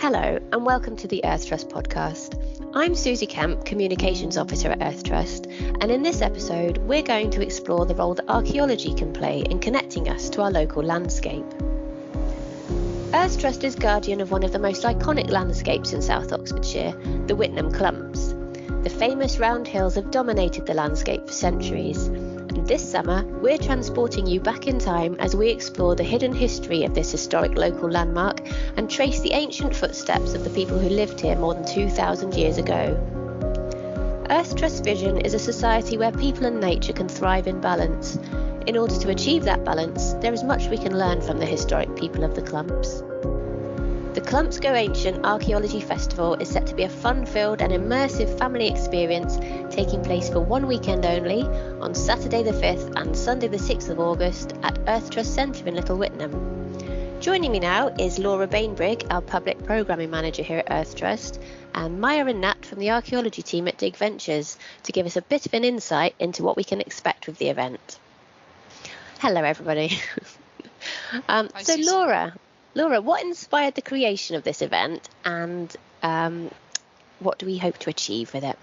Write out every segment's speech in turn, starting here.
Hello and welcome to the Earth Trust podcast. I'm Susie Kemp, Communications Officer at Earth Trust, and in this episode we're going to explore the role that archaeology can play in connecting us to our local landscape. Earth Trust is guardian of one of the most iconic landscapes in South Oxfordshire, the Whitnham Clumps. The famous round hills have dominated the landscape for centuries. This summer, we're transporting you back in time as we explore the hidden history of this historic local landmark and trace the ancient footsteps of the people who lived here more than 2,000 years ago. Earth Trust's vision is a society where people and nature can thrive in balance. In order to achieve that balance, there is much we can learn from the historic people of the Clumps. The Clumps Go Ancient Archaeology Festival is set to be a fun-filled and immersive family experience taking place for one weekend only on Saturday the 5th and Sunday the 6th of August at Earth Trust Centre in Little Whitnham. Joining me now is Laura Bainbrigg, our Public Programming Manager here at Earth Trust, and Maya and Nat from the Archaeology team at Dig Ventures to give us a bit of an insight into what we can expect with the event. Hello everybody. So Laura, what inspired the creation of this event and what do we hope to achieve with it?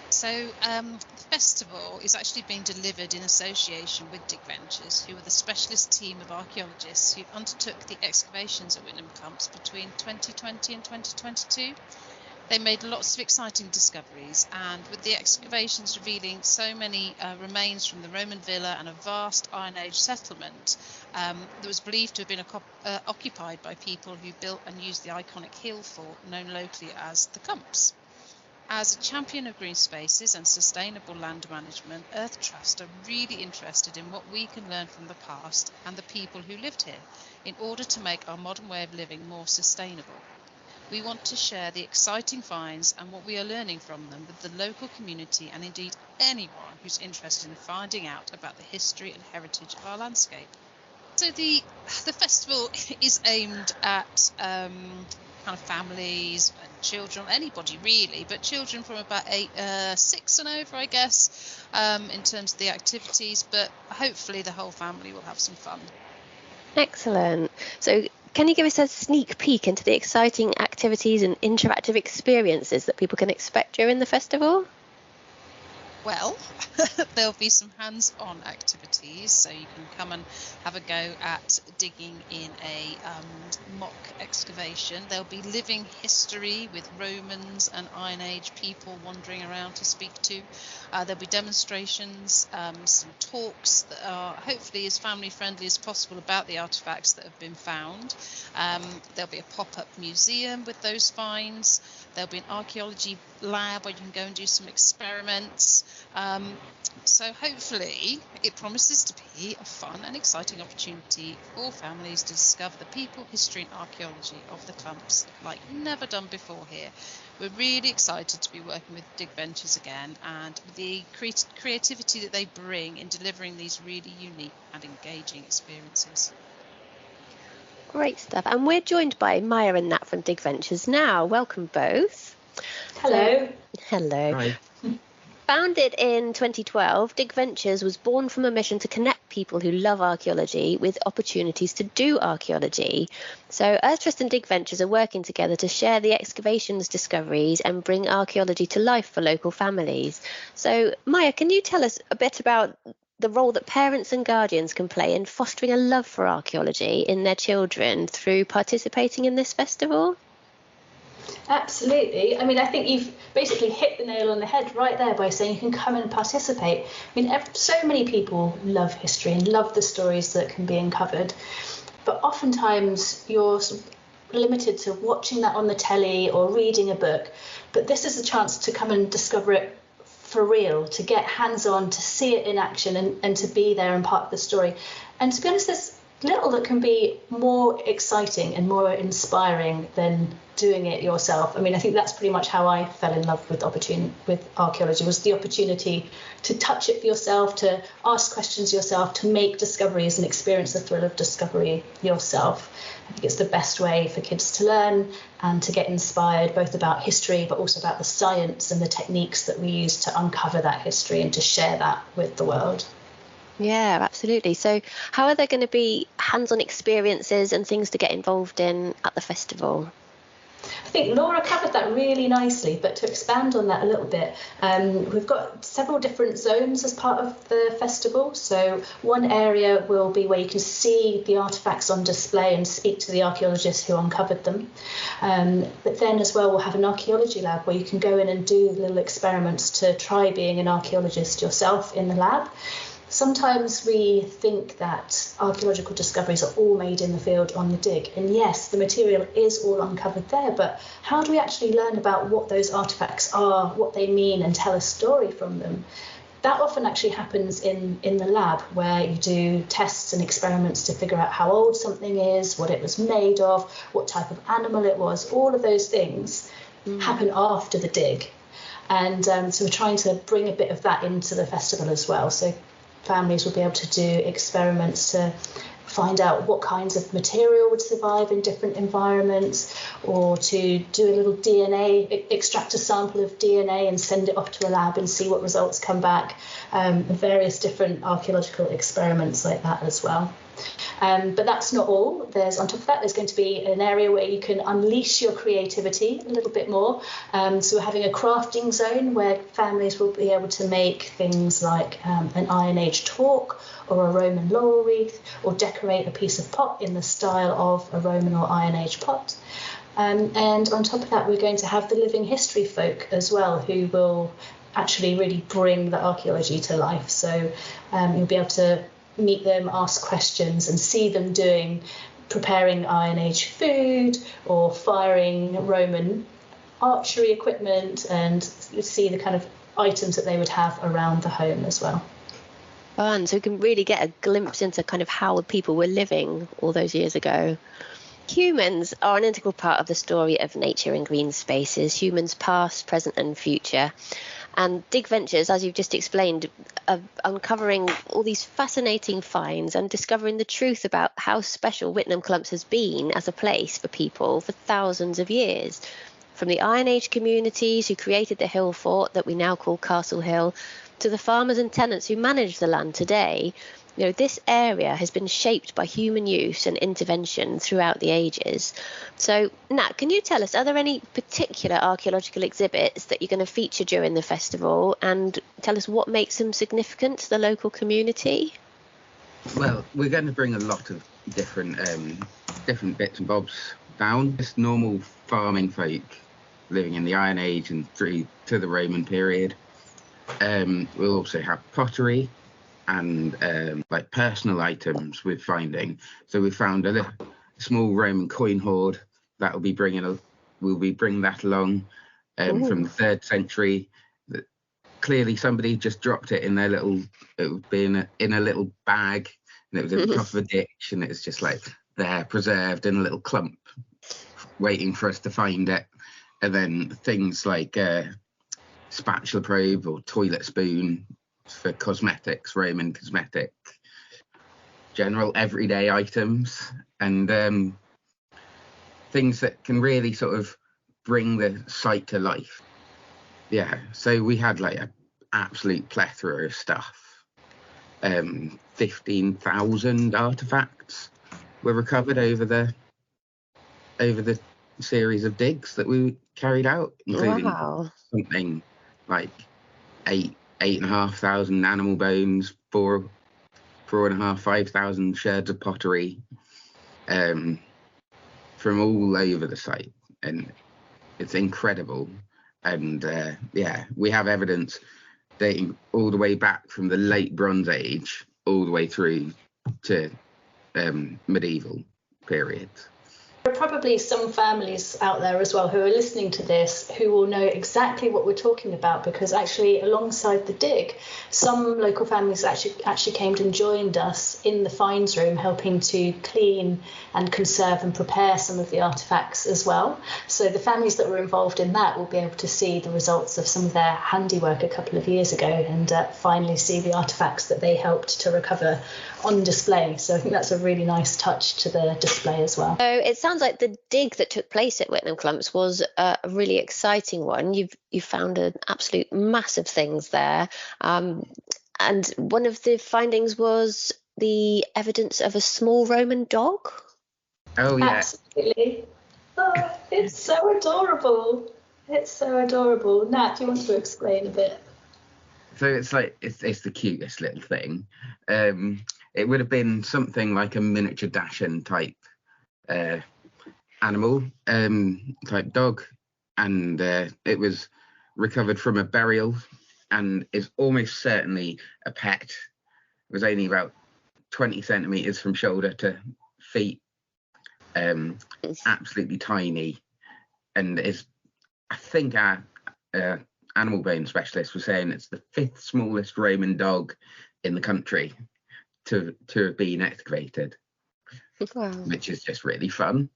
So the festival is actually being delivered in association with Dig Ventures, who are the specialist team of archaeologists who undertook the excavations at Whitnham Clumps between 2020 and 2022. They made lots of exciting discoveries, and with the excavations revealing so many remains from the Roman villa and a vast Iron Age settlement that was believed to have been occupied by people who built and used the iconic hill fort known locally as the Clumps. As a champion of green spaces and sustainable land management, Earth Trust are really interested in what we can learn from the past and the people who lived here in order to make our modern way of living more sustainable. We want to share the exciting finds and what we are learning from them with the local community and indeed anyone who's interested in finding out about the history and heritage of our landscape. So the festival is aimed at kind of families and children, anybody really, but children from about 6 and over, I guess, in terms of the activities, but hopefully the whole family will have some fun. Excellent. So can you give us a sneak peek into the exciting activities and interactive experiences that people can expect during the festival? Well, there'll be some hands-on activities, so you can come and have a go at digging in a mock excavation. There'll be living history with Romans and Iron Age people wandering around to speak to. There'll be demonstrations, some talks that are hopefully as family-friendly as possible about the artefacts that have been found. There'll be a pop-up museum with those finds. There'll be an archaeology lab where you can go and do some experiments. So hopefully it promises to be a fun and exciting opportunity for families to discover the people, history and archaeology of the Clumps like never done before here. We're really excited to be working with Dig Ventures again and the creativity that they bring in delivering these really unique and engaging experiences. Great stuff. And we're joined by Maya and Nat from Dig Ventures now. Welcome both. Hello. Hello. Hi. Founded in 2012, Dig Ventures was born from a mission to connect people who love archaeology with opportunities to do archaeology. So Earth Trust and Dig Ventures are working together to share the excavations discoveries and bring archaeology to life for local families. So Maya, can you tell us a bit about the role that parents and guardians can play in fostering a love for archaeology in their children through participating in this festival? Absolutely. I mean, I think you've basically hit the nail on the head right there by saying you can come and participate. I mean, so many people love history and love the stories that can be uncovered, but oftentimes you're sort of limited to watching that on the telly or reading a book. But this is a chance to come and discover it for real, to get hands-on, to see it in action and to be there and part of the story. And to be honest, there's little that can be more exciting and more inspiring than doing it yourself. I mean, I think that's pretty much how I fell in love with archaeology, was the opportunity to touch it for yourself, to ask questions yourself, to make discoveries and experience the thrill of discovery yourself. I think it's the best way for kids to learn and to get inspired both about history, but also about the science and the techniques that we use to uncover that history and to share that with the world. Yeah, absolutely. So how are there going to be hands-on experiences and things to get involved in at the festival? I think Laura covered that really nicely, but to expand on that a little bit, we've got several different zones as part of the festival. So one area will be where you can see the artefacts on display and speak to the archaeologists who uncovered them. But then as well, we'll have an archaeology lab where you can go in and do little experiments to try being an archaeologist yourself in the lab. Sometimes we think that archaeological discoveries are all made in the field on the dig. And yes, the material is all uncovered there, but how do we actually learn about what those artefacts are, what they mean, and tell a story from them? That often actually happens in the lab, where you do tests and experiments to figure out how old something is, what it was made of, what type of animal it was. All of those things happen after the dig. And so we're trying to bring a bit of that into the festival as well. So families will be able to do experiments to find out what kinds of material would survive in different environments, or to do a little DNA, extract a sample of DNA and send it off to a lab and see what results come back, and various different archaeological experiments like that as well. But that's not all. On top of that, there's going to be an area where you can unleash your creativity a little bit more. So we're having a crafting zone where families will be able to make things like an Iron Age torque or a Roman laurel wreath, or decorate a piece of pot in the style of a Roman or Iron Age pot. And on top of that, we're going to have the living history folk as well, who will actually really bring the archaeology to life. So you'll be able to meet them, ask questions, and see them preparing Iron Age food or firing Roman archery equipment, and see the kind of items that they would have around the home as well. Fun. So we can really get a glimpse into kind of how people were living all those years ago. Humans are an integral part of the story of nature and green spaces, humans past, present and future. And Dig Ventures, as you've just explained, are uncovering all these fascinating finds and discovering the truth about how special Whitnam Clumps has been as a place for people for thousands of years. From the Iron Age communities who created the hill fort that we now call Castle Hill, to the farmers and tenants who manage the land today, this area has been shaped by human use and intervention throughout the ages. So, Nat, can you tell us, are there any particular archaeological exhibits that you're going to feature during the festival, and tell us what makes them significant to the local community? Well, we're going to bring a lot of different bits and bobs down. Just normal farming folk living in the Iron Age and through to the Roman period. We'll also have pottery and like personal items we're finding. So we found a small Roman coin hoard that we'll be bringing that along from the 3rd century. Clearly somebody just dropped it in their little, it would be in a little bag, and it was at the top of a ditch, and it's just like there preserved in a little clump waiting for us to find it. And then things like spatula probe or toilet spoon for cosmetics, Roman cosmetic, general everyday items, and things that can really sort of bring the site to life. Yeah, so we had like an absolute plethora of stuff. 15,000 artifacts were recovered over the series of digs that we carried out, including something like 8,500 animal bones, 5,000 sherds of pottery, from all over the site, and it's incredible. And we have evidence dating all the way back from the late Bronze Age all the way through to medieval periods. There are probably some families out there as well who are listening to this who will know exactly what we're talking about, because actually alongside the dig, some local families actually came and joined us in the finds room, helping to clean and conserve and prepare some of the artefacts as well. So the families that were involved in that will be able to see the results of some of their handiwork a couple of years ago, and finally see the artefacts that they helped to recover on display. So I think that's a really nice touch to the display as well. So it sounds like the dig that took place at Whitnam Clumps was a really exciting one. You found an absolute mass of things there, and one of the findings was the evidence of a small Roman dog. Oh yeah, absolutely. Oh, it's so adorable. It's so adorable. Nat, do you want to explain a bit? So it's like it's the cutest little thing. It would have been something like a miniature Dachshund type animal, type dog, and it was recovered from a burial and is almost certainly a pet. It was only about 20 centimeters from shoulder to feet, absolutely tiny, and is, I think our animal bone specialist was saying it's the 5th smallest Roman dog in the country to have been excavated. Wow. Which is just really fun.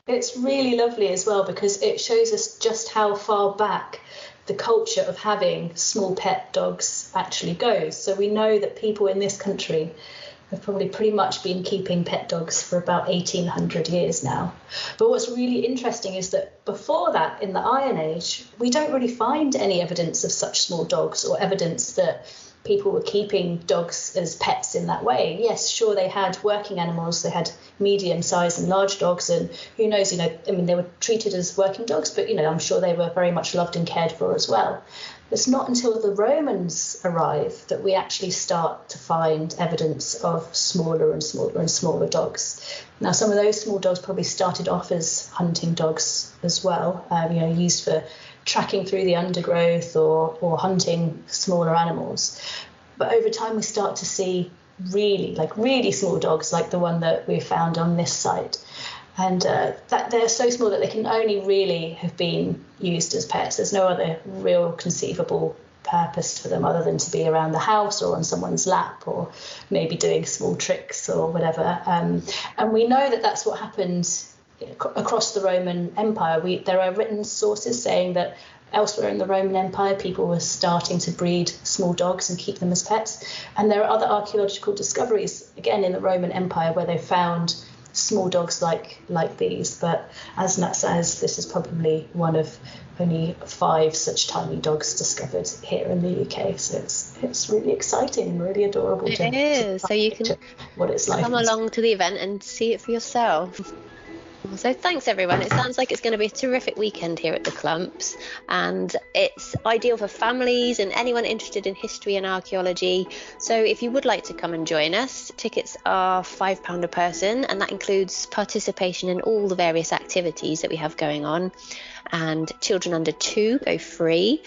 It's really lovely as well, because it shows us just how far back the culture of having small pet dogs actually goes. So we know that people in this country have probably pretty much been keeping pet dogs for about 1800 years now. But what's really interesting is that before that, in the Iron Age, we don't really find any evidence of such small dogs or evidence that people were keeping dogs as pets in that way. Yes, sure, they had working animals, they had medium-sized and large dogs, and who knows, they were treated as working dogs, but, I'm sure they were very much loved and cared for as well. It's not until the Romans arrive that we actually start to find evidence of smaller and smaller and smaller dogs. Now, some of those small dogs probably started off as hunting dogs as well, used for tracking through the undergrowth or hunting smaller animals. But over time, we start to see really small dogs, like the one that we found on this site. And that they're so small that they can only really have been used as pets. There's no other real conceivable purpose for them other than to be around the house or on someone's lap or maybe doing small tricks or whatever. And we know that that's what happened across the Roman Empire. There are written sources saying that elsewhere in the Roman Empire, people were starting to breed small dogs and keep them as pets. And there are other archaeological discoveries, again, in the Roman Empire where they found small dogs like these. But as Nat says, this is probably one of only 5 such tiny dogs discovered here in the UK. So it's really exciting and really adorable. It is. So you can what it's like. Come along to the event and see it for yourself. So thanks everyone. It sounds like it's going to be a terrific weekend here at the Clumps, and it's ideal for families and anyone interested in history and archaeology. So if you would like to come and join us, tickets are £5 a person, and that includes participation in all the various activities that we have going on, and children under 2 go free.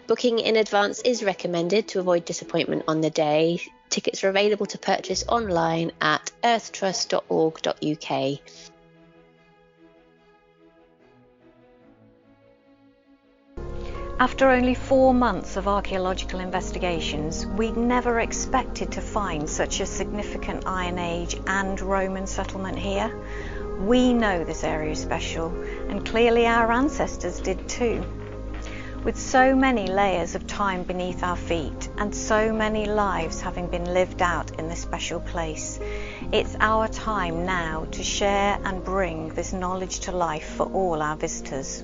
Booking in advance is recommended to avoid disappointment on the day. Tickets are available to purchase online at earthtrust.org.uk. After only 4 months of archaeological investigations, we'd never expected to find such a significant Iron Age and Roman settlement here. We know this area is special, and clearly our ancestors did too. With so many layers of time beneath our feet, and so many lives having been lived out in this special place, it's our time now to share and bring this knowledge to life for all our visitors.